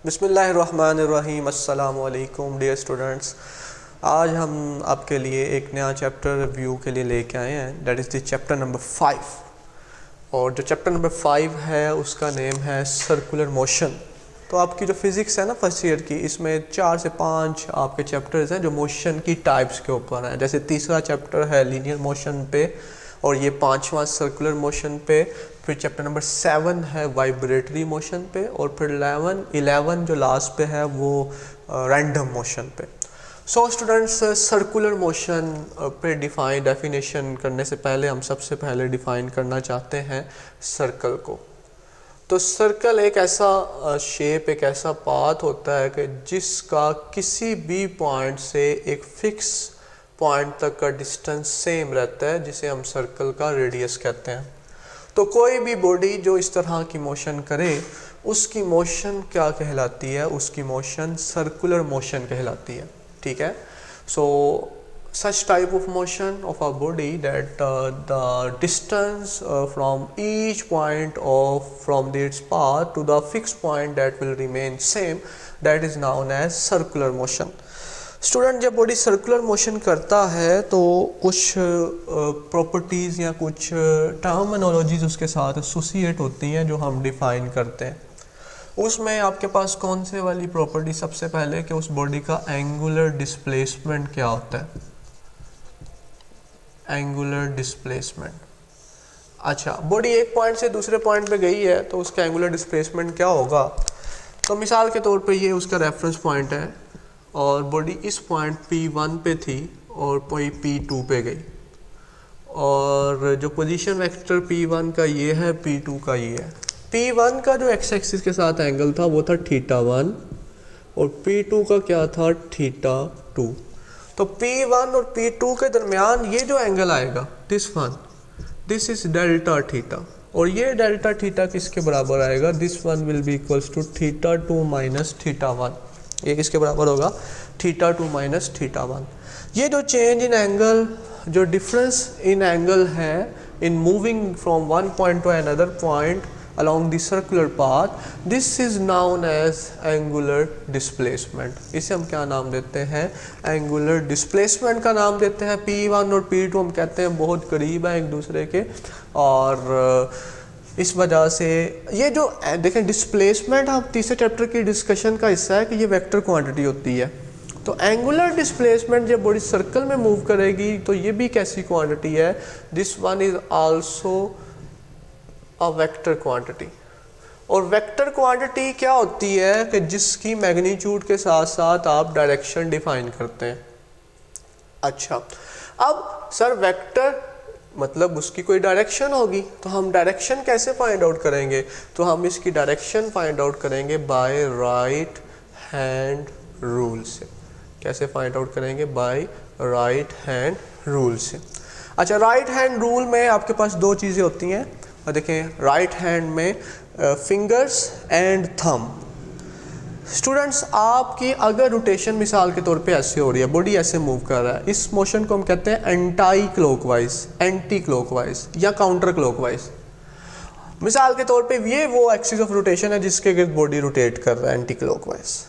बिस्मिल्लाहिर्रहमानिर्रहीम। अस्सलामु अलैकुम डियर स्टूडेंट्स। आज हम आपके लिए एक नया चैप्टर रिव्यू के लिए लेके आए हैं, that is the chapter number 5। और जो चैप्टर नंबर 5 है उसका नेम है सर्कुलर मोशन। तो आपकी जो फिज़िक्स है ना फर्स्ट ईयर की, इसमें 4 से 5 आपके चैप्टर्स हैं जो मोशन की टाइप्स के ऊपर हैं। जैसे तीसरा चैप्टर है लीनियर मोशन पे, और ये 5वां सर्कुलर मोशन पे। फिर चैप्टर नंबर 7 है वाइब्रेटरी मोशन पे, और फिर 11 जो लास्ट पे है वो रैंडम मोशन पे। सो स्टूडेंट्स, सर्कुलर मोशन पे डेफिनेशन करने से पहले हम सबसे पहले डिफ़ाइन करना चाहते हैं सर्कल को। तो सर्कल एक ऐसा शेप, एक ऐसा पाथ होता है कि जिसका किसी भी पॉइंट से एक फिक्स पॉइंट तक का डिस्टेंस सेम रहता है, जिसे हम सर्कल का रेडियस कहते हैं। तो कोई भी बॉडी जो इस तरह की मोशन करे उसकी मोशन क्या कहलाती है? उसकी मोशन सर्कुलर मोशन कहलाती है। ठीक है। सो such type of motion of a body that the distance from each point from its path to the fixed point that will remain same, that is known as circular motion. Student, जब body circular motion करता है तो कुछ properties या कुछ terminologies उसके साथ associate होती हैं जो हम डिफ़ाइन करते हैं। उसमें आपके पास कौन से वाली प्रॉपर्टी? सबसे पहले कि उस बॉडी का एंगुलर डिस्प्लेसमेंट क्या होता है। Angular displacement. अच्छा, बॉडी एक पॉइंट से दूसरे पॉइंट पे गई है तो उसका एंगुलर डिस्प्लेसमेंट क्या होगा? तो मिसाल के तौर पे ये उसका रेफरेंस पॉइंट है और बॉडी इस पॉइंट P1 पे थी और कोई P2 पे गई, और जो पोजीशन वेक्टर P1 का ये है, P2 का ये है। P1 का जो एक्स एक्सिस के साथ एंगल था वो था θ1, और P2 का क्या था? θ2। तो P1 और P2 के दरमियान ये जो एंगल आएगा, दिस इज डेल्टा थीटा, और ये डेल्टा थीटा किसके बराबर आएगा? This one will be equals to θ2 minus θ1। ये किसके बराबर होगा? θ2 माइनस θ1। ये जो चेंज इन एंगल, जो डिफरेंस इन एंगल है in moving from one point two another point along the circular path, this is known as angular displacement। इसे हम क्या नाम देते हैं? angular displacement का नाम देते हैं। P1 और P2 हम कहते हैं बहुत करीब है एक दूसरे के, और इस वजह से ये जो देखें डिस्प्लेसमेंट, हम तीसरे चैप्टर की डिस्कशन का हिस्सा है कि ये वेक्टर क्वांटिटी होती है। तो एंगुलर डिस्प्लेसमेंट जब बॉडी सर्कल में मूव करेगी तो ये भी कैसी क्वांटिटी है? This one is also a vector quantity. और वेक्टर क्वांटिटी क्या होती है कि जिसकी मैग्नीट्यूड के साथ साथ आप डायरेक्शन डिफाइन करते हैं। अच्छा, अब सर वेक्टर मतलब उसकी कोई डायरेक्शन होगी, तो हम डायरेक्शन कैसे फाइंड आउट करेंगे? तो हम इसकी डायरेक्शन फाइंड आउट करेंगे बाय राइट हैंड रूल से। कैसे फाइंड आउट करेंगे? बाय राइट हैंड रूल से। अच्छा, राइट हैंड रूल में आपके पास दो चीज़ें होती हैं, और देखें राइट हैंड में फिंगर्स एंड थंब। स्टूडेंट्स, आपकी अगर रोटेशन मिसाल के तौर पे ऐसे हो रही है, बॉडी ऐसे मूव कर रहा है, इस मोशन को हम कहते हैं एंटी क्लॉकवाइज या काउंटर क्लॉकवाइज। मिसाल के तौर पे ये वो एक्सिस ऑफ रोटेशन है जिसके गिर्द बॉडी रोटेट कर रहा है एंटी क्लॉकवाइज।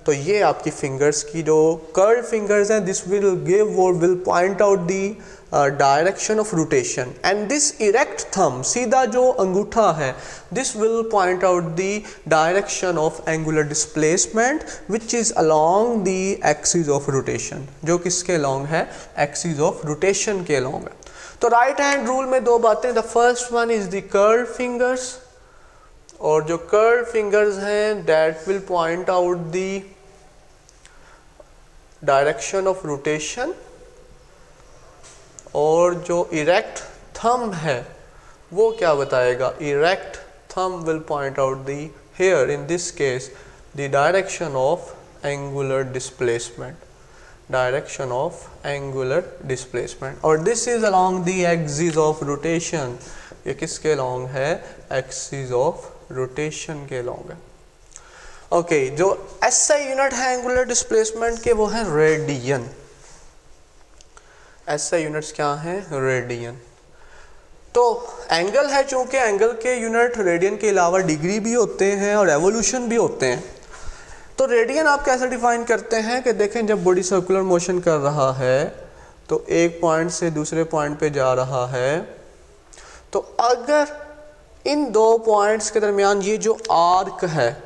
तो ये आपकी फिंगर्स की जो कर्ल्ड फिंगर्स हैं, दिस विल गिव और will point out the direction of rotation, and this erect thumb, सीधा जो अंगूठा है, this will point out the direction of angular displacement which is along the axis of rotation. जो किसके along है? Axis of rotation के along है। तो राइट हैंड रूल में दो बातें, the first one is the curled fingers, और जो कर्ल्ड फिंगर्स हैं that will point out the direction of rotation, और जो इरेक्ट थंब है वो क्या बताएगा? Erect thumb will point out the here in this case the direction of angular displacement, direction of angular displacement, और this is along the axis of rotation. ये किसके along है? एक्सिस ऑफ रोटेशन के along है। Okay, जो SI unit है angular displacement के वो है रेडियन। एसआई यूनिट्स क्या हैं? रेडियन। तो एंगल है, चूंकि एंगल के यूनिट रेडियन के अलावा डिग्री भी होते हैं और एवोल्यूशन भी होते हैं, तो रेडियन आप कैसे डिफाइन करते हैं कि देखें जब बॉडी सर्कुलर मोशन कर रहा है तो एक पॉइंट से दूसरे पॉइंट पे जा रहा है, तो अगर इन दो पॉइंट्स के दरमियान ये जो आर्क है,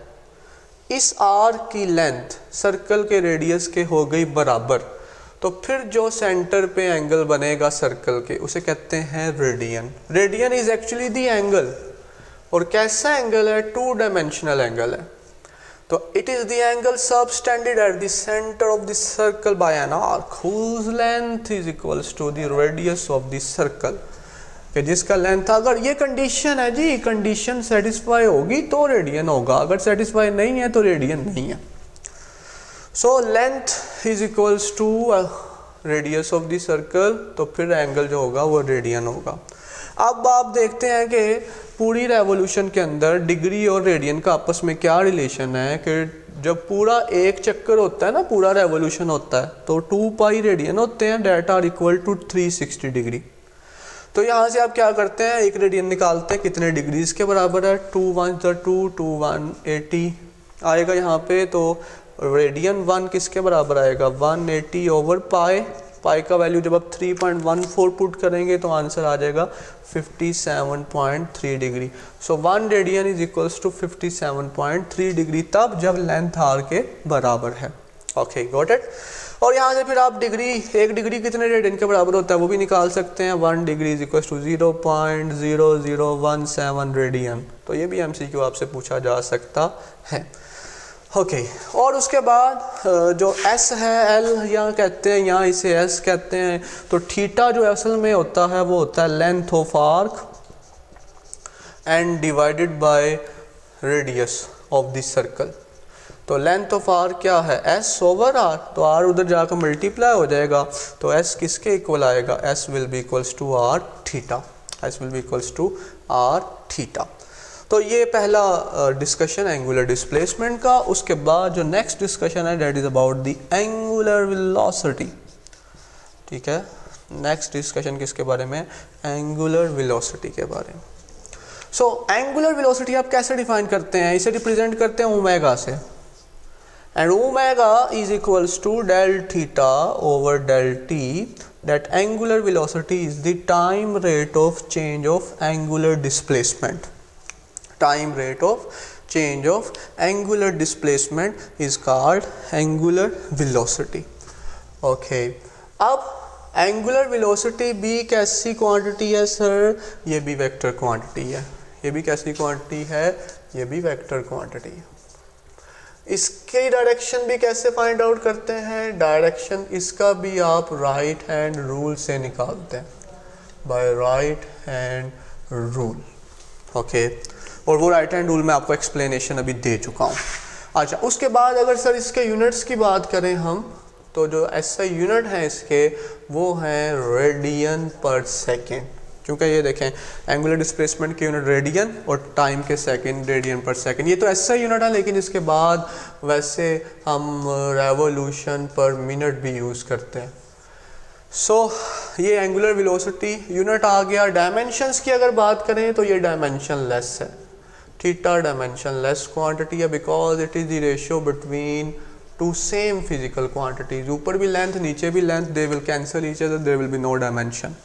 इस आर्क की लेंथ सर्कल के रेडियस के हो गई बराबर, तो फिर जो सेंटर पे एंगल बनेगा सर्कल के उसे कहते हैं radian. Radian is actually the angle, और कैसा एंगल है? 2 डायमेंशनल एंगल है। तो it is the angle subtended at the centre of the circle by an arc whose length is equals to the radius of the circle, कि जिसका length, अगर ये condition है जी, कंडीशन सेटिस्फाई होगी तो रेडियन होगा, अगर सेटिस्फाई नहीं है तो रेडियन नहीं है। So length is equals to radius of the circle, तो फिर एंगल जो होगा वो रेडियन होगा। अब आप देखते हैं कि पूरी रेवोल्यूशन के अंदर डिग्री और रेडियन का आपस में क्या रिलेशन है, कि जब पूरा एक चक्कर होता है ना, पूरा रेवोल्यूशन होता है, तो 2 पाई रेडियन होते हैं, that are equal to 360 degree. तो यहाँ से आप क्या करते हैं, एक रेडियन निकालते हैं कितने डिग्रीज के बराबर है, 2 1 2 2 1 80 आएगा यहाँ पे। तो रेडियन 1 किसके बराबर आएगा, 180 ओवर पाई। पाई का वैल्यू जब आप 3.14 पुट करेंगे तो आंसर आ जाएगा 57.3 degree. So 1 radian is equals to 57.3 degree, तब जब लेंथ आर के बराबर है। Okay, got it. और यहाँ से फिर आप डिग्री, 1 डिग्री कितने रेडियन के बराबर होता है वो भी निकाल सकते हैं। 1 degree is equals to 0.0017 radian. तो ये भी एमसीक्यू आपसे पूछा जा सकता है। ओके, और उसके बाद जो एस है, एल यहाँ कहते हैं, यहाँ इसे एस कहते हैं। तो थीटा जो असल में होता है वो होता है length of arc and divided by radius of the circle. तो लेंथ ऑफ आर्क क्या है, एस ओवर आर, तो आर उधर जाकर मल्टीप्लाई हो जाएगा, तो एस किसके इक्वल आएगा, S will be equals to R theta, S will be equals to R theta. तो ये पहला डिस्कशन एंगुलर डिस्प्लेसमेंट का। उसके बाद जो नेक्स्ट डिस्कशन है that is about the angular velocity. ठीक है, नेक्स्ट डिस्कशन किसके बारे में, एंगुलर वेलोसिटी के बारे में। सो एंगुलर वेलोसिटी आप कैसे डिफाइन करते हैं, इसे रिप्रेजेंट करते हैं ओमेगा से, and omega is equals to del theta over del T, that angular velocity is the time rate of change of angular displacement. Time rate of change of angular displacement is called angular velocity. Okay, अब angular velocity भी कैसी quantity है sir, ये भी vector quantity है। ये भी कैसी क्वांटिटी है, ये भी वेक्टर क्वांटिटी है। इसकी डायरेक्शन भी कैसे फाइंड आउट करते हैं, डायरेक्शन इसका भी आप राइट हैंड रूल से निकालते हैं, by right hand rule. Okay, और वो राइट हैंड रूल में आपको एक्सप्लेनेशन अभी दे चुका हूँ। अच्छा, उसके बाद अगर सर इसके यूनिट्स की बात करें हम, तो जो एसआई यूनिट हैं इसके वो हैं रेडियन पर सेकेंड, क्योंकि ये देखें एंगुलर डिस्प्लेसमेंट की यूनिट रेडियन और टाइम के सेकेंड रेडियन पर सेकेंड। ये तो एसआई यूनिट है, लेकिन इसके बाद वैसे हम रेवोल्यूशन पर मिनट भी यूज़ करते हैं। सो ये एंगुलर वेलोसिटी यूनिट आ गया। डायमेंशंस की अगर बात करें तो ये डायमेंशन लेस है, थीटा डायमेंशन लेस क्वांटिटी है, because it is the ratio between two same physical quantities. ऊपर भी लेंथ नीचे भी length, they will cancel each other, there will be no dimension.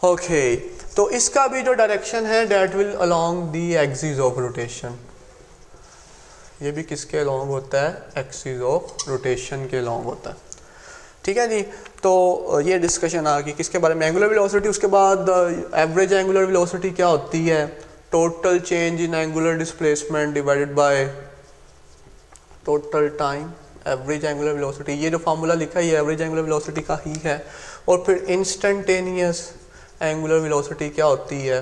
Okay, तो इसका भी जो डायरेक्शन है that will along the axis of rotation. ये भी किसके अलोंग होता है, एक्सिस ऑफ रोटेशन के अलोंग होता है। ठीक है जी, तो ये डिस्कशन आ गई किसके बारे में, एंगुलर वेलोसिटी। उसके बाद एवरेज एंगुलर वेलोसिटी क्या होती है, total change in angular displacement divided by total time, average angular velocity. ये जो फार्मूला लिखा है ये एवरेज एंगुलर वेलोसिटी का ही है। और फिर इंस्टेंटेनियस एंगुलर वेलोसिटी क्या होती है,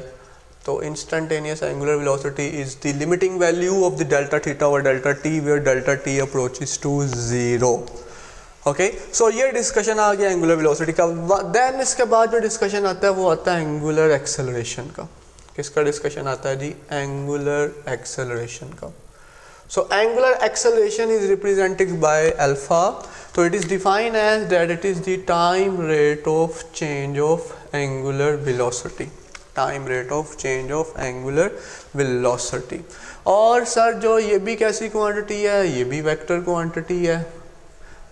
तो instantaneous angular velocity is the limiting value of the delta theta और delta T, where delta T approaches to 0। Okay, so ये डिस्कशन आ गया एंगुलर वेलोसिटी का। देन इसके बाद जो डिस्कशन आता है वो आता है एंगुलर एक्सेलरेशन का। किसका डिस्कशन आता है जी, एंगुलर एक्सेलरेशन का। So angular acceleration is represented by alpha. तो it is defined as that it is the time rate of change of angular velocity. Time rate of change of angular velocity. और sir जो ये भी कैसी quantity है, ये भी vector quantity है।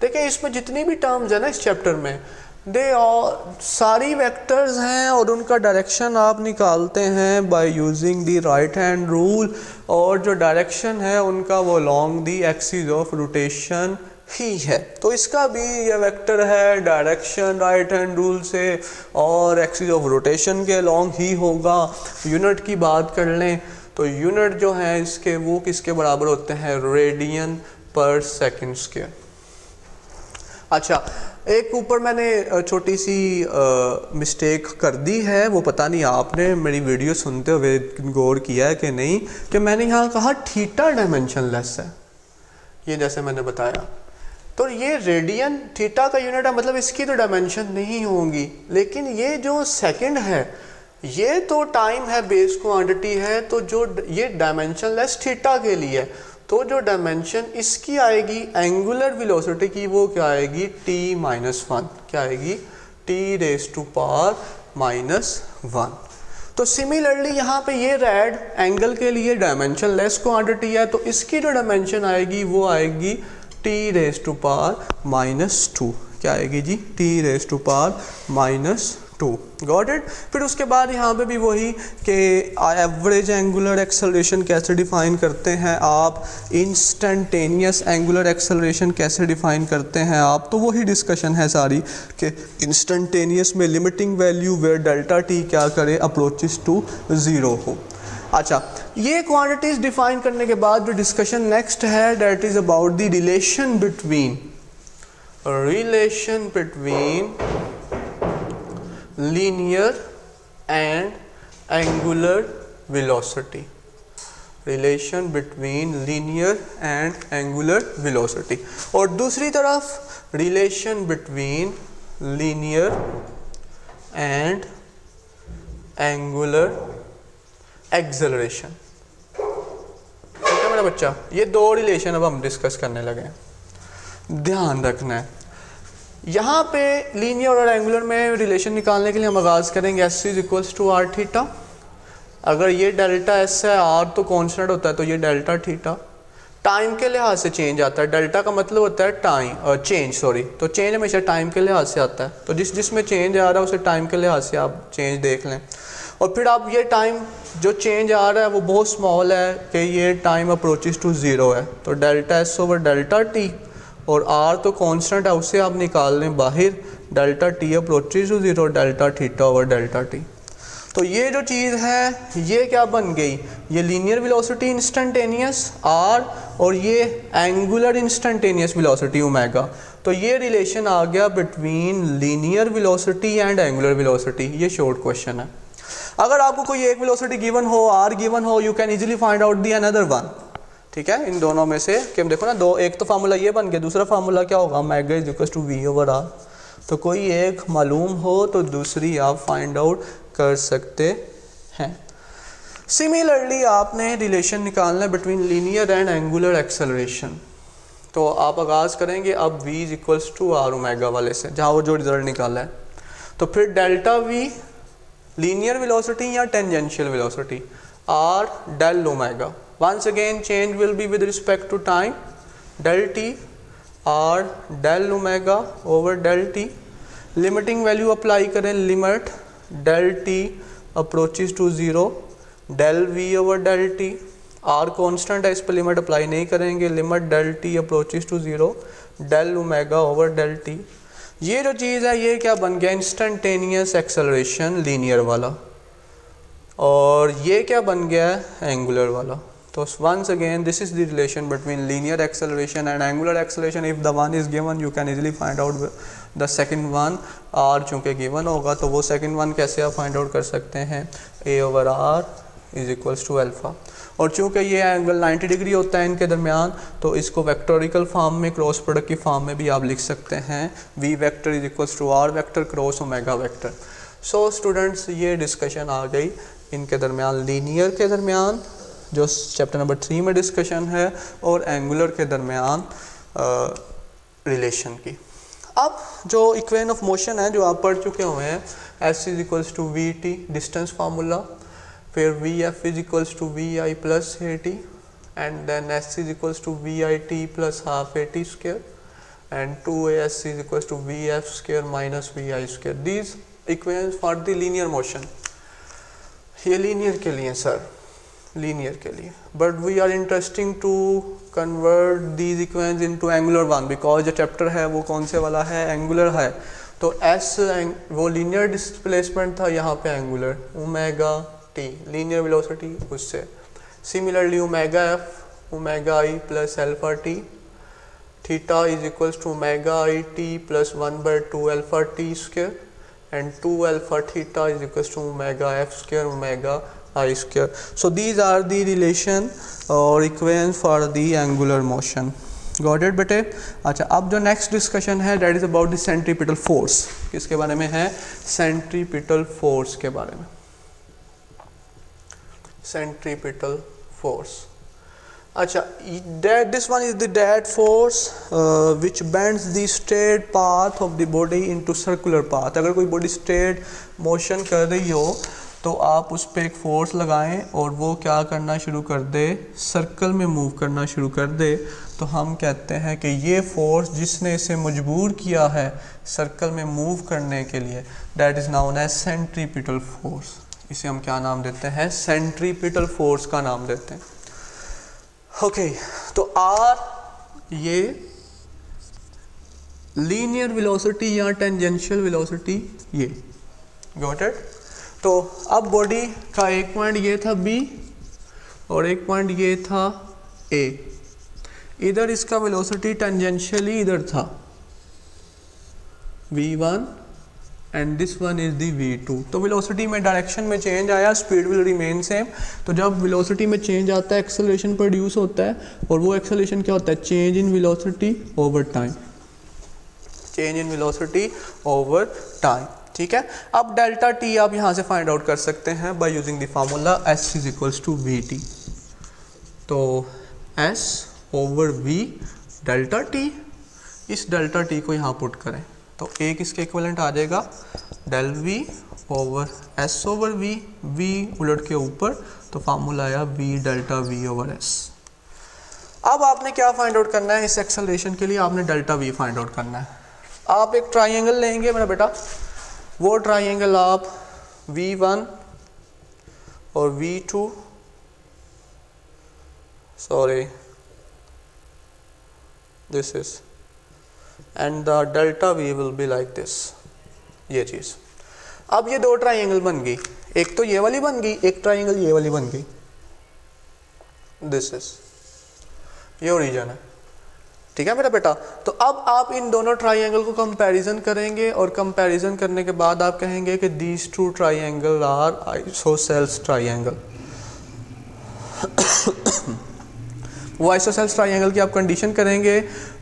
देखिए इसमें जितनी भी टर्म्स है ना इस चैप्टर में, दे और सारी वेक्टर्स हैं और उनका डायरेक्शन आप निकालते हैं by using the right hand rule, और जो डायरेक्शन है उनका वो long the axis of rotation ही है। तो इसका भी ये वेक्टर है, डायरेक्शन राइट हैंड रूल से और एक्सिस ऑफ रोटेशन के लॉन्ग ही होगा। यूनिट की बात कर लें तो यूनिट जो है इसके वो किसके बराबर होते हैं, रेडियन पर सेकंड स्क्वायर। अच्छा, एक ऊपर मैंने छोटी सी मिस्टेक कर दी है, वो पता नहीं आपने मेरी वीडियो सुनते हुए गौर किया है कि नहीं, कि मैंने यहाँ कहा थीटा डायमेंशनलेस है। ये जैसे मैंने बताया, तो ये रेडियन थीटा का यूनिट है, मतलब इसकी तो डायमेंशन नहीं होंगी, लेकिन ये जो सेकंड है ये तो टाइम है, बेस क्वांटिटी है, तो जो ये डायमेंशनलेस थीटा के लिए है, तो जो डायमेंशन इसकी आएगी एंगुलर वेलोसिटी की, वो क्या आएगी, t-1, क्या आएगी, t⁻⁻⁻1। तो सिमिलरली यहाँ पे ये रेड एंगल के लिए डायमेंशनलेस क्वांटिटी है, तो इसकी जो डायमेंशन आएगी वो आएगी t⁻⁻², क्या आएगी जी, t⁻⁻²। Got it. फिर उसके बाद यहाँ पे भी वही कि एवरेज एंगुलर एक्सेलरेशन कैसे डिफाइन करते हैं आप, इंस्टेंटेनियस एंगुलर एक्सेलरेशन कैसे डिफाइन करते हैं आप, तो वही डिस्कशन है सारी कि इंस्टेंटेनियस में limiting value where delta T क्या करे, अप्रोचेस टू 0 हो। अच्छा, ये क्वांटिटीज डिफाइन करने के बाद जो डिस्कशन नेक्स्ट है that is about the relation between linear and angular velocity, relation between linear and angular velocity, और दूसरी तरफ relation between linear and angular acceleration। ठीक है मेरा बच्चा, ये दो रिलेशन अब हम डिस्कस करने लगे हैं, ध्यान रखना है। यहाँ पे लीनियर और एंगुलर में रिलेशन निकालने के लिए हम आगाज़ करेंगे S = r थीटा। अगर ये डेल्टा S है, r तो कांस्टेंट होता है, तो ये डेल्टा थीटा। टाइम के लिहाज से चेंज आता है, डेल्टा का मतलब होता है टाइम चेंज, तो चेंज हमेशा टाइम के लिहाज से आता है, तो जिसमें चेंज आ रहा है उसे टाइम के लिहाज से आप चेंज देख लें। और फिर आप ये टाइम जो चेंज आ रहा है वो बहुत स्मॉल है कि ये टाइम अप्रोचेस टू 0 है, तो delta S over delta T, और r तो कांस्टेंट है उसे आप निकाल लें बाहर, delta T approaches to 0, delta theta over delta T. तो ये जो चीज़ है ये क्या बन गई, ये लीनियर वेलोसिटी इंस्टेंटेनियस r और ये एंगुलर इंस्टेंटेनियस वेलोसिटी ओमेगा। तो ये रिलेशन आ गया between linear velocity and angular velocity. ये शॉर्ट क्वेश्चन है। अगर आपको कोई एक वेलोसिटी गिवन हो, r गिवन हो, you can easily find out the another one. ठीक है, इन दोनों में से कि हम देखो ना, दो, एक तो फार्मूला ये बन गया, दूसरा फार्मूला क्या होगा, ओमेगा = v/r। तो कोई एक मालूम हो तो दूसरी आप फाइंड आउट कर सकते हैं। सिमिलरली आपने रिलेशन निकालना है between linear and angular acceleration. तो आप आगाज़ करेंगे अब v = r ओमेगा वाले से, जहाँ वो जो रिजल्ट निकाला है। तो फिर डेल्टा v लीनियर वेलोसिटी या tangential velocity, r del omega. Once again change will be with respect to time, del t, r del omega over del t। Limiting value apply करें, limit del t approaches to 0, del v over del t, r constant है इस पर limit apply नहीं करेंगे, limit del t approaches to 0, del omega over del t। ये जो चीज़ है ये क्या बन गया, इंस्टेंटेनियस एक्सेलरेशन लीनियर वाला, और ये क्या बन गया है, एंगुलर वाला। तो once again this is the relation between linear acceleration and angular acceleration. If the one is given you can easily find out the second one। r चूँकि given होगा तो वो second one कैसे आप find out कर सकते हैं, a/r = alpha. और चूँकि ये एंगल 90 डिग्री होता है इनके दरमियान, तो इसको वेक्टोरिकल फॉर्म में, क्रॉस प्रोडक्ट की फॉर्म में भी आप लिख सकते हैं, v = r vector cross omega vector. So students, ये डिस्कशन आ गई इनके दरमियान, लीनियर के दरमियान जो चैप्टर नंबर 3 में डिस्कशन है, और एंगुलर के दरमियान रिलेशन की। अब जो इक्वेशन ऑफ मोशन है जो आप पढ़ चुके हुए हैं, s is equals to V T distance formula, फिर V F is equals to V I plus A T, and then s is equals to V I T plus half A T square, and 2as is equals to V F square minus V I square. These equations for the linear motion. ये linear के लिए sir, linear के लिए, but we are interesting to convert these equations into angular one, because जो chapter है वो कौन से वाला है, एंगुलर है. तो एस वो लीनियर डिस्प्लेसमेंट था, यहाँ पे angular, omega T linear velocity उससे. Similarly omega F omega I plus alpha T, theta is equals to omega I T plus 1/2 alpha T square, and 2 alpha theta is equals to omega f square omega I square. So these are the relation or equations for the angular motion. Got it बेटे. अच्छा, अब जो next discussion है that is about the centripetal force. किसके बारे में है, centripetal force के बारे में. centripetal force. अच्छा, this one is the that force which bends the straight path of the body into circular path. अगर कोई बॉडी स्ट्रेट मोशन कर रही हो तो आप उस पर एक फोर्स लगाएं और वो क्या करना शुरू कर दे, सर्कल में मूव करना शुरू कर दे, तो हम कहते हैं कि ये फोर्स जिसने इसे मजबूर किया है सर्कल में मूव करने के लिए, that is known as centripetal force. इसे हम क्या नाम देते हैं, सेंट्रीपिटल फोर्स का नाम देते हैं. ओके, तो आर ये लीनियर वेलोसिटी या टेंजेंशियल वेलोसिटी ये. Got it. तो अब बॉडी का एक पॉइंट ये था बी और एक पॉइंट ये था ए. इधर इसका वेलोसिटी टेंजेंशियली इधर था v1 and this one is the v2. तो वेलोसिटी में डायरेक्शन में चेंज आया, स्पीड विल रिमेन सेम. तो जब वेलोसिटी में चेंज आता है एक्सेलरेशन प्रोड्यूस होता है, और वो एक्सेलरेशन क्या होता है, change in velocity over time. Change in velocity over time. ठीक है. अब डेल्टा टी आप यहाँ से फाइंड आउट कर सकते हैं by using the formula s is equals to V T. तो s over v delta T, इस डेल्टा टी को यहाँ पुट करें तो एक इसके इक्विवेलेंट आ जाएगा del V over S over V, V उलट के ऊपर, तो फार्मूला आया V delta V over S. अब आपने क्या फाइंड आउट करना है, इस एक्सेलरेशन के लिए आपने डेल्टा वी फाइंड आउट करना है. आप एक ट्राइंगल लेंगे मेरा बेटा, वो ट्राइंगल आप v1 और v2 sorry this is and the delta v will be like this. ये चीज़. अब ये दो ट्राइंगल बन गई, एक तो ये वाली बन गई, एक ट्राइंगल ये वाली बन गई. दिस इज ये ओरिजिन है. ठीक है मेरा बेटा. तो अब आप इन दोनों ट्राइंगल को कंपैरिजन करेंगे और कंपैरिजन करने के बाद आप कहेंगे कि these two triangle are isosceles triangle. वो आइसोसेल्स ट्राइंगल की आप कंडीशन करेंगे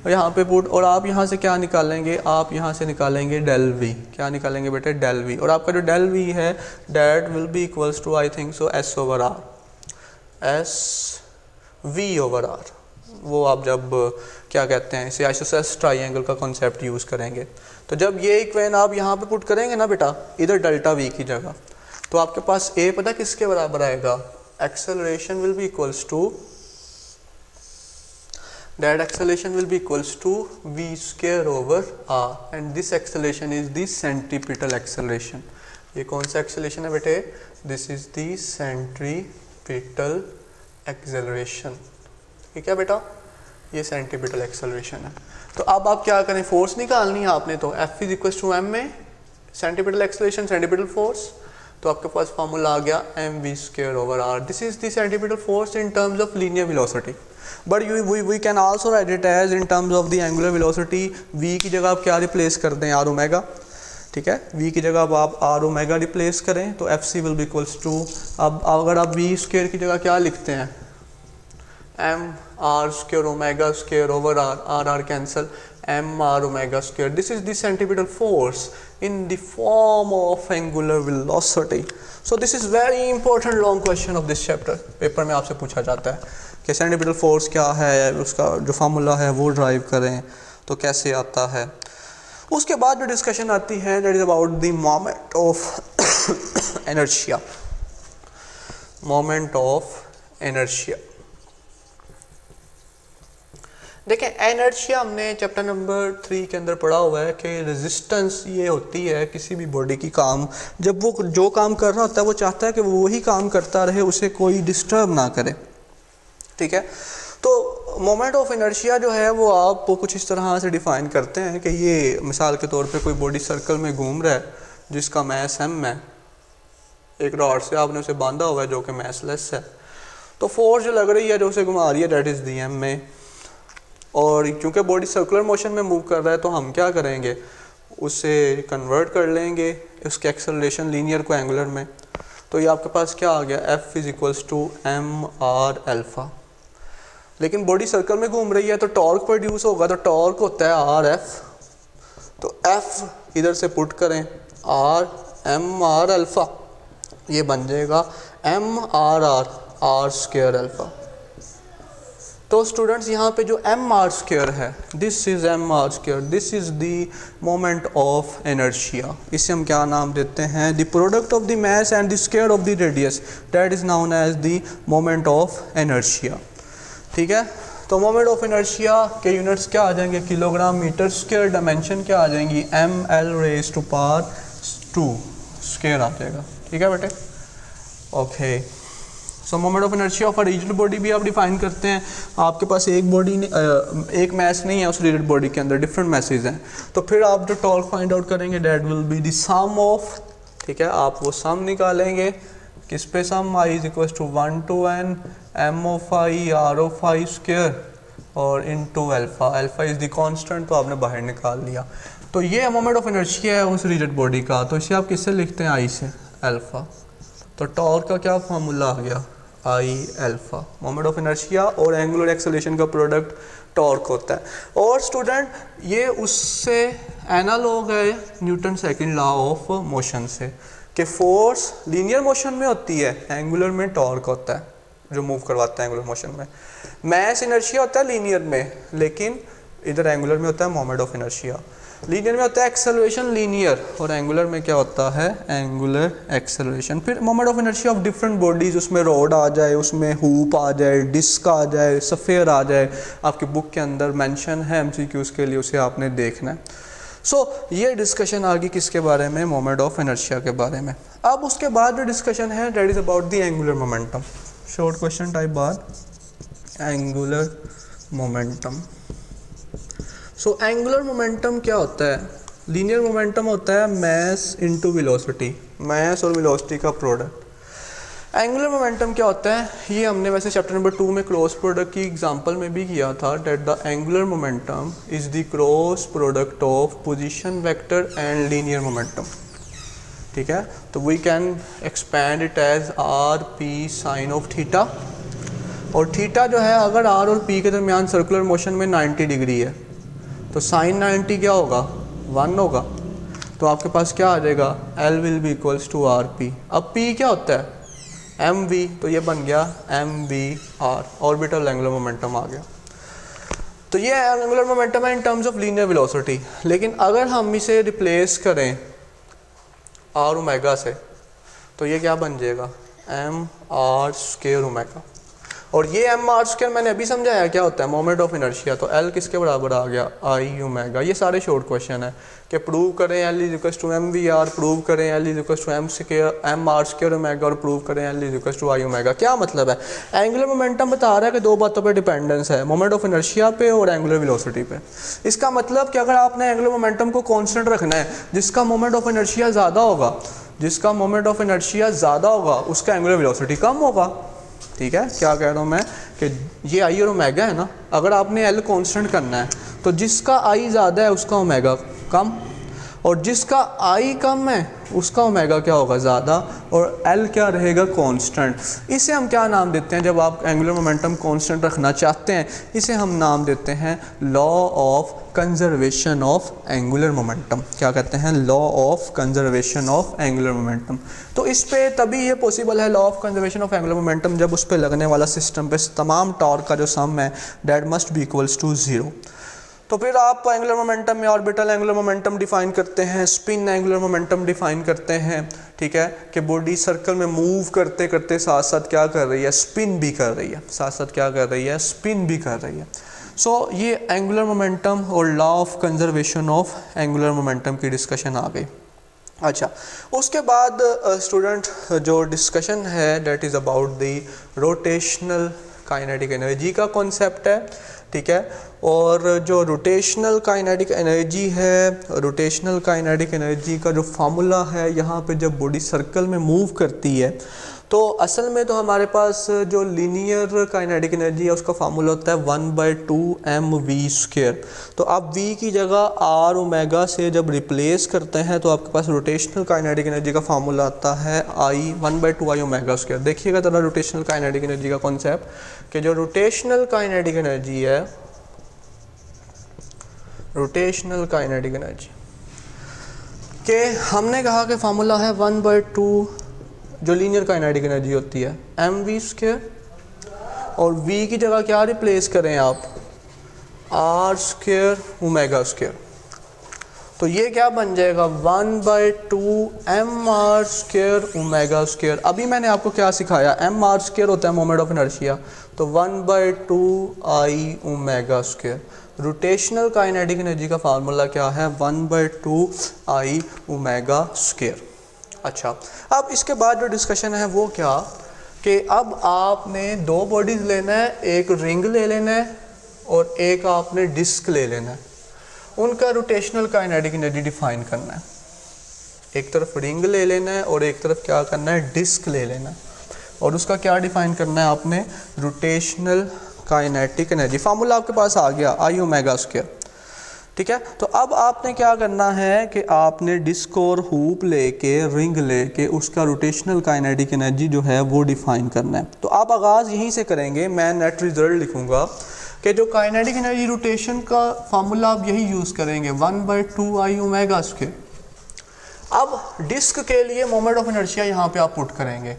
यहाँ पे पुट, और आप यहाँ से क्या निकालेंगे, आप यहाँ से निकालेंगे डेल वी. क्या निकालेंगे बेटे, डेल वी. और आपका जो डेल वी है that will be equals to I think so S over R, S V over R. वो आप जब क्या कहते हैं इसे आइसोसेल्स ट्राइंगल का कॉन्सेप्ट यूज़ करेंगे, तो जब ये इक्वेशन आप यहाँ पे पुट करेंगे ना बेटा इधर डेल्टा वी की जगह, तो आपके पास ए पता किसके बराबर आएगा, acceleration will be equals to, that acceleration will be equals to v square over r, and this acceleration is the centripetal acceleration. ये कौन सा acceleration है बेटे, this is the centripetal acceleration. ठीक है बेटा, ये centripetal acceleration है. तो अब आप क्या करें, फोर्स निकालनी है आपने, तो F is equals to m में centripetal acceleration centripetal force, तो आपके पास फॉर्मूला आ गया mv square over r. This is the centripetal force in terms of linear velocity. But we can also write it as in terms of the angular velocity. v की जगह आप क्या replace कर दें, r omega. ठीक है, v की जगह अब आप r ओमेगा रिप्लेस करें तो fc will be equals to, अब अगर आप v स्क्वायर की जगह क्या लिखते हैं, m r square omega square over r, r cancel, m r omega square. This is the centripetal force in the form of angular velocity. So this is very important long question of this chapter. Paper में आपसे पूछा जाता है कि centripetal force क्या है, उसका जो फार्मूला है वो ड्राइव करें तो कैसे आता है. उसके बाद जो डिस्कशन आती है that is about the moment of inertia. Moment of inertia, देखें इनर्शिया हमने चैप्टर नंबर 3 के अंदर पढ़ा हुआ है कि रेजिस्टेंस ये होती है किसी भी बॉडी की काम, जब वो जो काम कर रहा होता है वो चाहता है कि वो वही काम करता रहे, उसे कोई डिस्टर्ब ना करे, ठीक है। तो मोमेंट ऑफ इनर्शिया जो है वो आप कुछ इस तरह से डिफाइन करते हैं कि ये मिसाल के तौर पे कोई बॉडी सर्कल में घूम रहा है जिसका मैस m है, एक रॉड से आपने उसे बांधा हुआ है जो कि मैसलेस है, तो फोर्स जो लग रही है जो उसे घुमा रही है दैट इज़ दी m में, और क्योंकि बॉडी सर्कुलर मोशन में मूव कर रहा है तो हम क्या करेंगे, उसे कन्वर्ट कर लेंगे उसके एक्सेलरेशन लीनियर को एंगुलर में, तो ये आपके पास क्या आ गया F is equals to M R alpha. लेकिन बॉडी सर्कल में घूम रही है तो टॉर्क प्रोड्यूस होगा, तो टॉर्क होता है आर एफ, तो F इधर से पुट करें आर एम आर अल्फा, ये बन जाएगा M R R R square alpha. तो स्टूडेंट्स यहाँ पे जो एम आर स्क्वायर है this is M R square, this is the moment of inertia, इसे हम क्या नाम देते हैं, the product of the mass and the square of the radius that is known as the moment of inertia, ठीक है। तो मोमेंट ऑफ इनर्शिया के यूनिट्स क्या आ जाएंगे, किलोग्राम मीटर स्क्वायर, डायमेंशन क्या आ जाएंगी M L raise to power 2 square आ जाएगा, ठीक है बेटे, okay. So moment of inertia of a rigid body भी आप डिफाइन करते हैं, आपके पास एक बॉडी एक मैस नहीं है उस रिजिड बॉडी के अंदर, डिफरेंट मैसेज हैं, तो फिर आप जो टॉर्क फाइंड आउट करेंगे that will be the sum of, ठीक है, आप वो सम निकालेंगे किस पे, sum I is equal to 1 to n m of I R of I square और into alpha, alpha is the constant, तो आपने बाहर निकाल लिया। तो ये मोमेंट ऑफ इनर्शिया है उस रिजिड बॉडी का, तो इसे आप किससे लिखते हैं, आई से, अल्फा। तो टॉर्क का क्या फार्मूला आ गया, आई अल्फा। मोमेंट ऑफ इनर्शिया और एंगुलर एक्सेलरेशन का प्रोडक्ट टॉर्क होता है। और स्टूडेंट ये उससे एनालॉग है Newton second law of motion से, कि फोर्स लीनियर मोशन में होती है, एंगुलर में टॉर्क होता है जो मूव करवाता है एंगुलर मोशन में, मैस इनर्शिया होता है लीनियर में, लेकिन इधर एंगुलर में होता है मोमेंट ऑफ इनर्शिया, लीनियर में होता है एक्सेलरेशन लीनियर, और एंगुलर में क्या होता है, एंगुलर एक्सेलरेशन। फिर moment of inertia of different bodies, उसमें रॉड आ जाए, उसमें हुप आ जाए, डिस्क आ जाए, सफ़ेयर आ जाए, आपकी बुक के अंदर मेंशन है एमसीक्यूज के लिए, उसे आपने देखना है। सो ये डिस्कशन आ गई किसके बारे में, मोमेंट ऑफ इनर्शिया के बारे में। अब उसके बाद जो डिस्कशन है that is about the angular momentum, short question type बाद, angular momentum. So angular momentum क्या होता है, लीनियर मोमेंटम होता है मैस इनटू वेलोसिटी, मैस और वेलोसिटी का प्रोडक्ट। एंगुलर मोमेंटम क्या होता है, ये हमने वैसे चैप्टर नंबर 2 में क्रॉस प्रोडक्ट की एग्जांपल में भी किया था, that the angular momentum is the cross product of position vector and linear momentum, ठीक है। तो we can expand it as R P sine of theta, और थीटा जो है अगर आर और पी के दरमियान सर्कुलर मोशन में 90 डिग्री है तो साइन 90 क्या होगा, 1 होगा, तो आपके पास क्या आ जाएगा, L will be equals to R P. अब P क्या होता है, एम वी, तो ये बन गया M V R, orbital angular momentum आ गया। तो ये एंगुलर मोमेंटम है in terms of linear velocity. लेकिन अगर हम इसे रिप्लेस करें आर ओमेगा से तो ये क्या बन जाएगा, एम आर स्क्वायर ओमेगा, और ये एम आर स्क्वायर मैंने अभी समझाया क्या होता है, मोमेंट ऑफ इनर्शिया, तो एल किसके बराबर आ गया, आई ओमेगा। ये सारे शॉर्ट क्वेश्चन है कि प्रूव करें L is equal to M V R, prove करें L is equal to M square M R square omega, और प्रूव करें L is equal to I omega. क्या मतलब है, एंगुलर मोमेंटम बता रहा है कि दो बातों पे डिपेंडेंस है, मोमेंट ऑफ इनर्शिया पे और एंगुलर वेलोसिटी पे। इसका मतलब कि अगर आपने एंगुलर मोमेंटम को कांस्टेंट रखना है, जिसका मोमेंट ऑफ इनर्शिया ज़्यादा होगा, जिसका मोमेंट ऑफ इनर्शिया ज़्यादा होगा उसका एंगुलर वेलोसिटी कम होगा, ठीक है। क्या कह रहा हूँ मैं कि ये आई और ओमेगा है ना, अगर आपने एल कांस्टेंट करना है तो जिसका आई ज़्यादा है उसका ओमेगा कम, और जिसका आई कम है उसका ओमेगा क्या होगा, ज़्यादा, और एल क्या रहेगा, कांस्टेंट। इसे हम क्या नाम देते हैं, जब आप एंगुलर मोमेंटम कांस्टेंट रखना चाहते हैं, इसे हम नाम देते हैं law of conservation of angular momentum. क्या कहते हैं, law of conservation of angular momentum. तो इस पे तभी ये पॉसिबल है, law of conservation of angular momentum, जब उस पर लगने वाला सिस्टम पे तमाम टॉर्क का जो सम है that must be equals to 0। तो फिर आप एंगुलर मोमेंटम में ऑर्बिटल एंगुलर मोमेंटम डिफाइन करते हैं, स्पिन एंगुलर मोमेंटम डिफाइन करते हैं, ठीक है, कि बॉडी सर्कल में मूव करते करते साथ साथ क्या कर रही है, स्पिन भी कर रही है, साथ साथ क्या कर रही है, स्पिन भी कर रही है। सो ये एंगुलर मोमेंटम और law of conservation of angular momentum की डिस्कशन आ गई। अच्छा, उसके बाद स्टूडेंट जो डिस्कशन है that is about the rotational kinetic energy का कॉन्सेप्ट है, ठीक है। और जो रोटेशनल काइनेटिक एनर्जी है, रोटेशनल काइनेटिक एनर्जी का जो फार्मूला है, यहाँ पे जब बॉडी सर्कल में मूव करती है तो असल में तो हमारे पास जो लीनियर काइनेटिक एनर्जी है उसका फार्मूला होता है 1/2mv²। तो आप v की जगह r ओमेगा से जब रिप्लेस करते हैं तो आपके पास रोटेशनल काइनेटिक एनर्जी का फार्मूला आता है 1/2i ओमेगा²। देखिएगा ज़रा रोटेशनल काइनेटिक एनर्जी का कॉन्सेप्ट कि जो रोटेशनल काइनेटिक एनर्जी है, रोटेशनल काइनेटिक एनर्जी के हमने कहा कि फार्मूला है 1/2 जो लीनियर काइनेटिक एनर्जी होती है mv², और v की जगह क्या रिप्लेस करें आप, r² ओमेगा²। तो ये क्या बन जाएगा 1/2mr² ओमेगा²। अभी मैंने आपको क्या सिखाया, mr² होता है मोमेंट ऑफ इनर्शिया, तो 1/2i ओमेगा²। रोटेशनल काइनेटिक एनर्जी का फार्मूला क्या है, 1/2i ओमेगा²। अच्छा, अब इसके बाद जो डिस्कशन है वो क्या कि अब आपने दो बॉडीज़ लेना है, एक रिंग ले लेना है और एक आपने डिस्क ले लेना है। उनका रोटेशनल काइनेटिक एनर्जी डिफाइन करना है। एक तरफ रिंग ले लेना है और एक तरफ क्या करना है, डिस्क ले लेना है, और उसका क्या डिफाइन करना है आपने, रोटेशनल काइनेटिक एनर्जी। फार्मूला आपके पास आ गया i ओमेगा², ठीक है। तो अब आपने क्या करना है कि आपने डिस्क और हुप लेके, रिंग लेके उसका रोटेशनल काइनेटिक एनर्जी जो है वो डिफाइन करना है। तो आप आगाज़ यहीं से करेंगे, मैं नेट रिजल्ट लिखूंगा कि जो काइनेटिक एनर्जी रोटेशन का फार्मूला आप यही यूज़ करेंगे 1/2i ओमेगा²। अब डिस्क के लिए मोमेंट ऑफ इनर्शिया यहाँ पे आप पुट करेंगे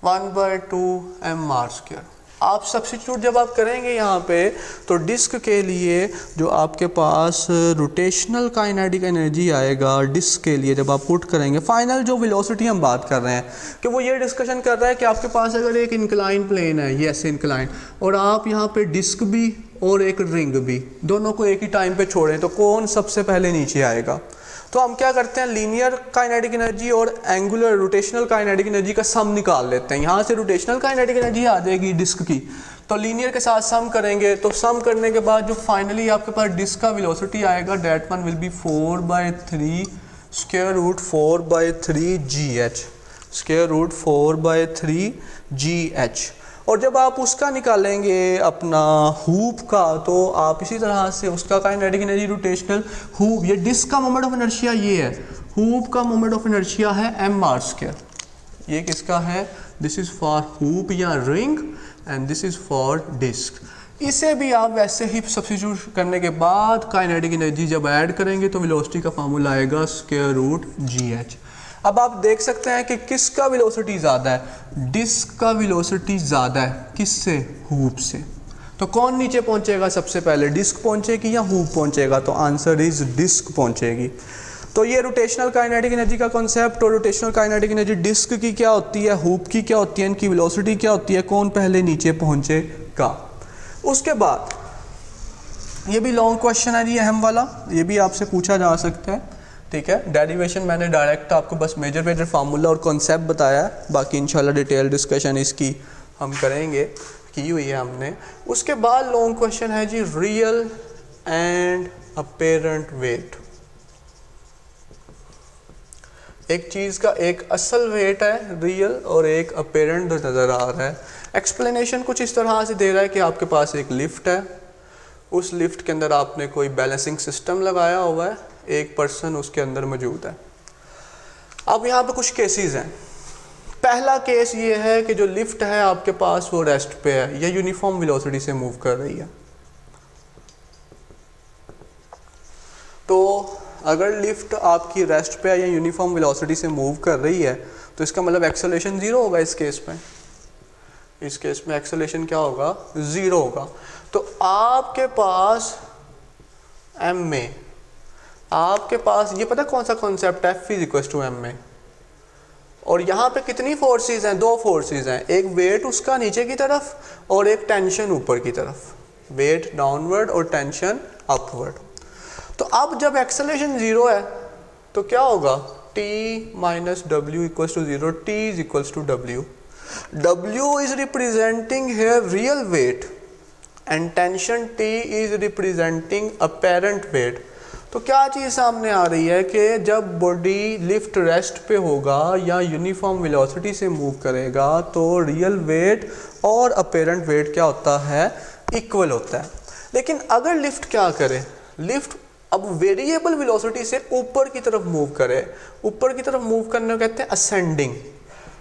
1/2mr²। आप सब्स्टिट्यूट जब आप करेंगे यहाँ पे तो डिस्क के लिए जो आपके पास रोटेशनल काइनेटिक एनर्जी आएगा, डिस्क के लिए जब आप पुट करेंगे, फाइनल जो वेलोसिटी हम बात कर रहे हैं कि वो ये डिस्कशन कर रहा है कि आपके पास अगर एक इंक्लाइन प्लेन है, ये ऐसे इंक्लाइन, और आप यहाँ पे डिस्क भी और एक रिंग भी दोनों को एक ही टाइम पे छोड़ें तो कौन सबसे पहले नीचे आएगा। तो हम क्या करते हैं, लीनियर काइनेटिक एनर्जी और एंगुलर रोटेशनल काइनेटिक एनर्जी का सम निकाल लेते हैं। यहाँ से रोटेशनल काइनेटिक एनर्जी आ जाएगी डिस्क की, तो लीनियर के साथ सम करेंगे, तो सम करने के बाद जो फाइनली आपके पास डिस्क का वेलोसिटी आएगा डेट वन विल बी 4/3 और जब आप उसका निकालेंगे अपना हुप का, तो आप इसी तरह से उसका काइनेटिक एनर्जी रोटेशनल हुप, ये डिस्क का मोमेंट ऑफ इनर्शिया ये है, हुप का मोमेंट ऑफ इनर्शिया है mr²। ये किसका है, दिस इज़ फॉर हुप या ring and this is for disc. इसे भी आप वैसे ही सब्स्टिट्यूट करने के बाद काइनेटिक एनर्जी जब ऐड करेंगे तो वेलोसिटी का फार्मूला आएगा √gh। अब आप देख सकते हैं कि किसका वेलोसिटी ज़्यादा है, डिस्क का वेलोसिटी ज़्यादा है किससे, हुप से। तो कौन नीचे पहुंचेगा सबसे पहले, डिस्क पहुंचेगी या हुप पहुंचेगा, तो आंसर इज डिस्क पहुंचेगी। तो ये रोटेशनल काइनेटिक एनर्जी का कॉन्सेप्ट, और रोटेशनल काइनेटिक एनर्जी डिस्क की क्या होती है, हुप की क्या होती है, इनकी वेलोसिटी क्या होती है, कौन पहले नीचे पहुंचेगा। उसके बाद ये भी लॉन्ग क्वेश्चन है जी, अहम वाला, ये भी आपसे पूछा जा सकता है, ठीक है। डेरिवेशन मैंने डायरेक्ट आपको बस मेजर फार्मूला और कॉन्सेप्ट बताया है, बाकी इंशाल्लाह डिटेल डिस्कशन इसकी हम करेंगे, की हुई है हमने। उसके बाद लॉन्ग क्वेश्चन है जी, रियल एंड अपेरेंट वेट। एक चीज़ का एक असल वेट है रियल और एक अपेरेंट नज़र आ रहा है। एक्सप्लेनेशन कुछ इस तरह से दे रहा है कि आपके पास एक लिफ्ट है, उस लिफ्ट के अंदर आपने कोई बैलेंसिंग सिस्टम लगाया हुआ है, एक पर्सन उसके अंदर मौजूद है। अब यहाँ पे कुछ केसेस हैं। पहला केस ये है कि जो लिफ्ट है आपके पास वो रेस्ट पे है, ये यूनिफॉर्म वेलोसिटी से मूव कर रही है। तो अगर लिफ्ट आपकी रेस्ट पे है या यूनिफॉर्म वेलोसिटी से मूव कर रही है तो इसका मतलब एक्सेलरेशन ज़ीरो होगा। इस केस में एक्सेलरेशन क्या होगा, ज़ीरो होगा। तो आपके पास एम में आपके पास ये पता कौन सा कॉन्सेप्ट है, F इज टू एम में, और यहाँ पे कितनी फोर्सेस हैं, दो फोर्सेस हैं, एक वेट उसका नीचे की तरफ और एक टेंशन ऊपर की तरफ, वेट डाउनवर्ड और टेंशन अपवर्ड। तो अब जब एक्सेलरेशन जीरो है तो क्या होगा, T minus W equals to zero, T is equals to W, W is representing here real weight and tension T is representing apparent weight। तो क्या चीज़ सामने आ रही है कि जब बॉडी लिफ्ट रेस्ट पे होगा या यूनिफॉर्म वेलोसिटी से मूव करेगा तो रियल वेट और अपेरेंट वेट क्या होता है, इक्वल होता है। लेकिन अगर लिफ्ट क्या करे, लिफ्ट अब वेरिएबल वेलोसिटी से ऊपर की तरफ मूव करे, ऊपर की तरफ मूव करने को कहते हैं असेंडिंग,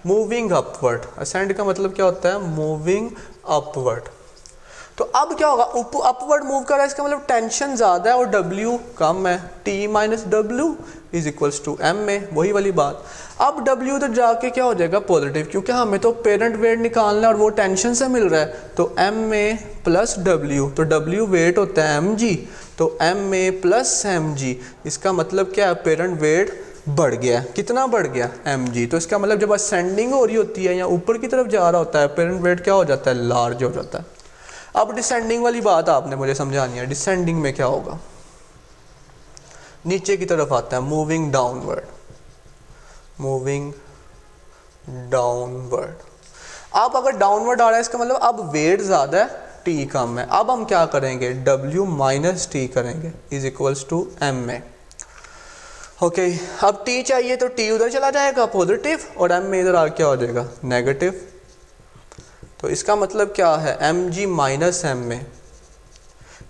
मूविंग अपवर्ड। असेंड का मतलब क्या होता है, मूविंग अपवर्ड। तो अब क्या होगा, अपवर्ड मूव कर रहा है, इसका मतलब टेंशन ज़्यादा है और W कम है, T minus W is equals to M में, वही वाली बात। अब W उधर जाके क्या हो जाएगा, पॉजिटिव, क्योंकि हमें तो पेरेंट वेट निकालना है और वो टेंशन से मिल रहा है, तो M में प्लस W, तो W वेट होता है mg, तो M में प्लस mg, इसका मतलब क्या है, पेरेंट वेट बढ़ गया, कितना बढ़ गया, mg। तो इसका मतलब जब असेंडिंग हो रही होती है या ऊपर की तरफ जा रहा होता है, पेरेंट वेट क्या हो जाता है, लार्ज हो जाता है। अब डिसेंडिंग वाली बात आपने मुझे समझानी है, डिसेंडिंग में क्या होगा, नीचे की तरफ आता है, मूविंग डाउनवर्ड, मूविंग डाउनवर्ड। अब अगर डाउनवर्ड आ रहा है इसका मतलब अब वेट ज़्यादा है, T कम है। अब हम क्या करेंगे, W माइनस T करेंगे इज इक्वल्स टू M में। ओके, अब T चाहिए तो T उधर चला जाएगा पॉजिटिव और M में इधर आ क्या हो जाएगा, नेगेटिव। तो इसका मतलब क्या है, mg माइनस m में,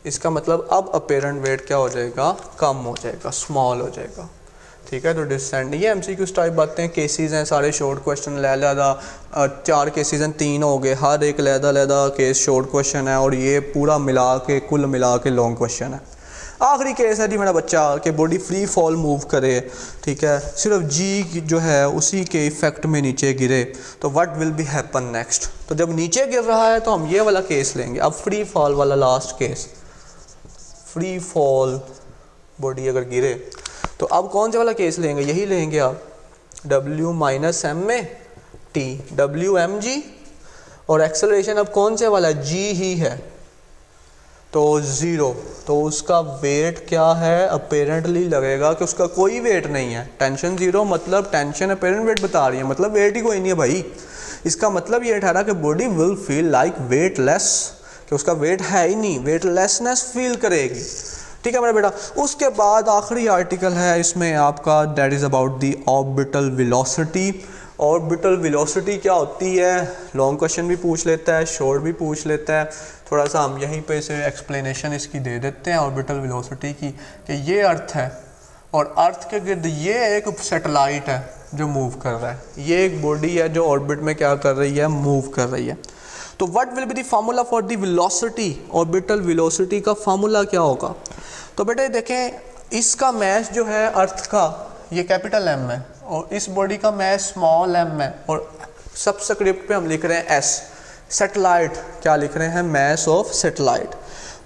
इसका मतलब अब अपेरेंट वेट क्या हो जाएगा, कम हो जाएगा, स्मॉल हो जाएगा। ठीक है, तो डिसेंड, ये MCQ टाइप बातें हैं, केसेस हैं सारे, शॉर्ट क्वेश्चन लहदा 4 केसेस हैं, 3 हो गए, हर एक लहदा केस शॉर्ट क्वेश्चन है और ये पूरा मिला के कुल मिला के लॉन्ग क्वेश्चन है। आखिरी केस है जी मेरा बच्चा कि बॉडी फ्री फॉल मूव करे, ठीक है, सिर्फ जी जो है उसी के इफेक्ट में नीचे गिरे, तो what will be happen next. तो जब नीचे गिर रहा है तो हम ये वाला केस लेंगे। अब फ्री फॉल वाला last case, free fall body अगर गिरे तो अब कौन से वाला केस लेंगे, यही लेंगे आप, W माइनस M में T, W mg, और एक्सेलरेशन अब कौन से वाला, G ही है, तो 0, तो उसका वेट क्या है, अपेरेंटली लगेगा कि उसका कोई वेट नहीं है। टेंशन 0 मतलब टेंशन अपेरेंट वेट बता रही है, मतलब वेट ही कोई नहीं है भाई। इसका मतलब ये ठहरा कि body will feel like weightless, कि उसका वेट है ही नहीं, वेटलेसनेस फील करेगी। ठीक है मेरा बेटा। उसके बाद आखिरी आर्टिकल है इसमें आपका, that is about the orbital velocity. Orbital velocity क्या होती है, लॉन्ग क्वेश्चन भी पूछ लेता है, शॉर्ट भी पूछ लेता है। थोड़ा सा हम यहीं पे इसे एक्सप्लेनेशन इसकी दे देते हैं ऑर्बिटल वेलोसिटी की, कि ये अर्थ है और अर्थ के गिर्द ये एक सैटेलाइट है जो मूव कर रहा है, ये एक बॉडी है जो ऑर्बिट में क्या कर रही है, मूव कर रही है। तो what will be the formula for the velocity, orbital velocity का फार्मूला क्या होगा। तो बेटे देखें, इसका मैस जो है अर्थ का ये कैपिटल M है और इस बॉडी का मैस स्मॉल m है, और सबस्क्रिप्ट पे हम लिख रहे हैं S। सैटेलाइट क्या लिख रहे हैं, मैस ऑफ सैटेलाइट।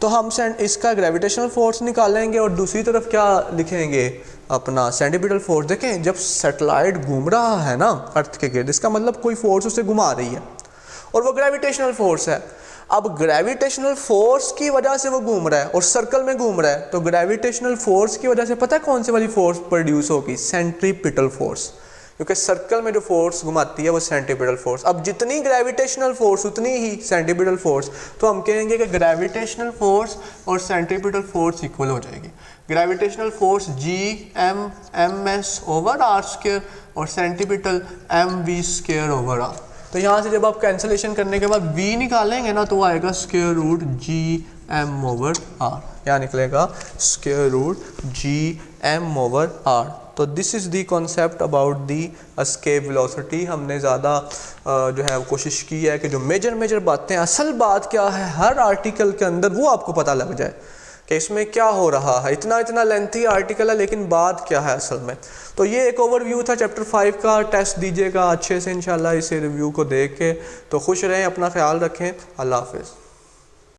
तो हम इसका ग्रेविटेशनल फोर्स निकालेंगे और दूसरी तरफ क्या लिखेंगे, अपना सेंटीपिटल फोर्स। देखें जब सैटेलाइट घूम रहा है ना अर्थ के गिर्द, इसका मतलब कोई फोर्स उसे घुमा रही है और वो ग्रेविटेशनल फोर्स है। अब ग्रेविटेशनल फोर्स की वजह से वो घूम रहा है और सर्कल में घूम रहा है, तो ग्रेविटेशनल फोर्स की वजह से पता है कौन सी वाली फोर्स प्रोड्यूस होगी, सेंट्रीपिटल फोर्स, क्योंकि सर्कल में जो फोर्स घुमाती है वो सेंट्रीपिटल फोर्स। अब जितनी ग्रेविटेशनल फोर्स उतनी ही सेंट्रीपिटल फोर्स, तो हम कहेंगे कि ग्रेविटेशनल फोर्स और सेंट्रीपिटल फोर्स इक्वल हो जाएगी। Gravitational force G(m)(ms) over r square और सेंट्रीपिटल mv² ओवर r। तो यहाँ से जब आप कैंसिलेशन करने के बाद v निकालेंगे ना, तो वो आएगा square root Gm over r, क्या निकलेगा, square root Gm over r। तो this is the concept about the escape velocity. हमने ज़्यादा जो है कोशिश की है कि जो मेजर बातें, असल बात क्या है हर आर्टिकल के अंदर वो आपको पता लग जाए कि इसमें क्या हो रहा है। इतना लेंथी आर्टिकल है लेकिन बात क्या है असल में। तो ये एक ओवरव्यू था चैप्टर 5 का। टेस्ट दीजिएगा अच्छे से इंशाल्लाह इसे रिव्यू को देख के। तो खुश रहें, अपना ख्याल रखें, अल्लाह हाफिज़।